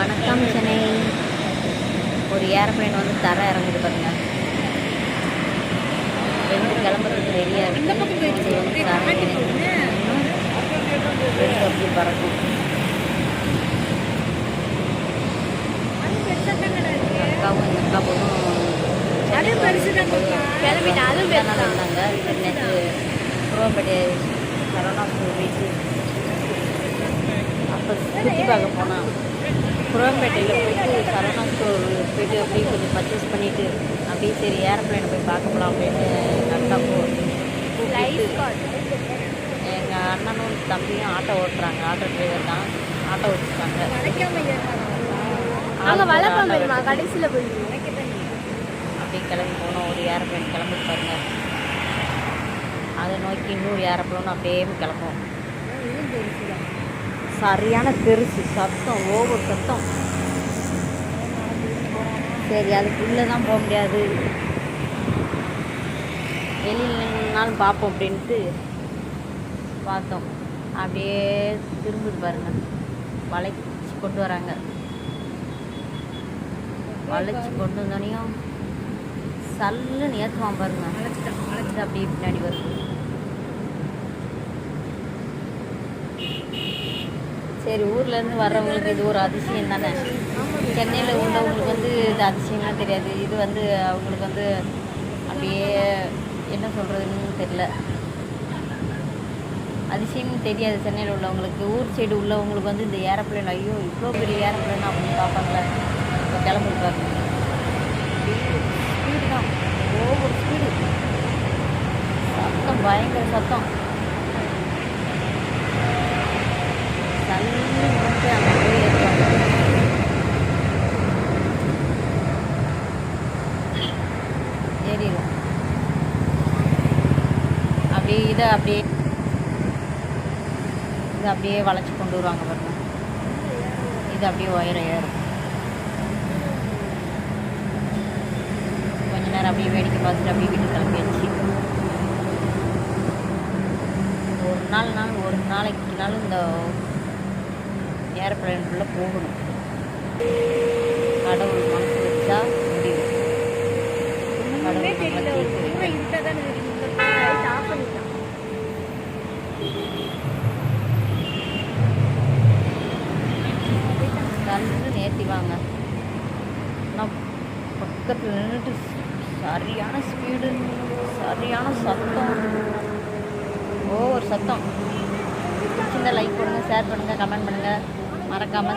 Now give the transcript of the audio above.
வணக்கம் சென்னை. ஒரு ஏரோப்ளைன் வந்து தர இறங்குது பாருங்க. 2 கிளம்புறதுக்கு ரெடியாக இருக்குது. வந்து தர அப்படி பறக்கும். அக்காவும் இந்த அக்கா பொண்ணும் இருந்தாங்க. நேற்று குரோம்பேட்டை சரவணா ஸ்டோர் போயிட்டு அப்போ சுற்றி பார்க்க போனான். குரோம்பேட்டையில் போயிட்டு சரவணா ஸ்டோர் போயிட்டு அப்படியே கொஞ்சம் பர்ச்சேஸ் பண்ணிவிட்டு அப்படியே சரி ஏரோப்ளைனை போய் பார்க்க போகலாம் அப்படின்னு எங்கள் அக்கா எங்கள் அண்ணனும் தம்பியும் ஆட்டோ ஓட்டுறாங்க. ஆட்டோ டிரைவர் தான். ஆட்டோ ஓட்டிருக்காங்க. கடைசியில் போய் அப்படியே கிளம்பி போனோம். ஒரு ஏரோப்ளைன் கிளம்பி பாருங்க. அதை நோக்கி இன்னொரு ஏரோப்ளைன் அப்படியே கிளம்பும். சரியான பெருசு சத்தம், ஓவர் சத்தம். சரி அதுக்குள்ளே தான் போக முடியாது, வெளியில் நின்னாலும் பார்ப்போம் அப்படின்ட்டு பார்த்தோம். அப்படியே திரும்புது பாருங்க. வளைச்சி கொண்டு வராங்க. வளைச்சி கொண்டு வந்தோடனையும் சல்லுன்னு ஏற்றுவான் பாருங்க. வளைச்சிட்டு அப்படியே பின்னாடி வருது. சரி ஊர்லேருந்து வர்றவங்களுக்கு இது ஒரு அதிசயம் தானே. சென்னையில் உள்ளவங்களுக்கு வந்து இது அதிசயம்லாம் தெரியாது. இது வந்து அவங்களுக்கு வந்து அப்படியே என்ன சொல்கிறதுன்னு தெரில. அதிசயம்னு தெரியாது சென்னையில் உள்ளவங்களுக்கு. ஊர் சைடு உள்ளவங்களுக்கு வந்து இந்த ஏரோப்ளைன் ஐயோ இவ்வளோ பெரிய ஏரோப்ளைன் அப்படின்னு பார்ப்பாங்களே. இப்போ கிளம்பிருப்பாங்க. ஸ்பீடு தான், ஓவர் ஸ்பீடு. சத்தம் பயங்கர சத்தம். தள்ளி வந்து அங்கே போய் ஏற்றுவாங்க. ஏறிடும். அப்படியே இதை அப்படியே வளைச்சி கொண்டு வருவாங்க பாருங்க. இது அப்படியே ஒயரை ஏறும். கொஞ்ச நேரம் அப்படியே வேடிக்கை பார்த்துட்டு அப்படியே வீட்டுக்கு கிளம்பியாச்சு. ஒரு நாளைக்குனாலும் இந்த ஏரோப்ளைனுக்குள்ளே போகணும். கடவுள் மனசு வச்சா முடியும். கடவுள் நேர்த்திவாங்க. நான் பக்கத்தில் நின்றுட்டு சரியான ஸ்பீடு, சரியான சத்தம், ஓவர் சத்தம். சின்ன லைக் பண்ணுங்கள், ஷேர் பண்ணுங்கள், கமெண்ட் பண்ணுங்கள், மறக்காமல்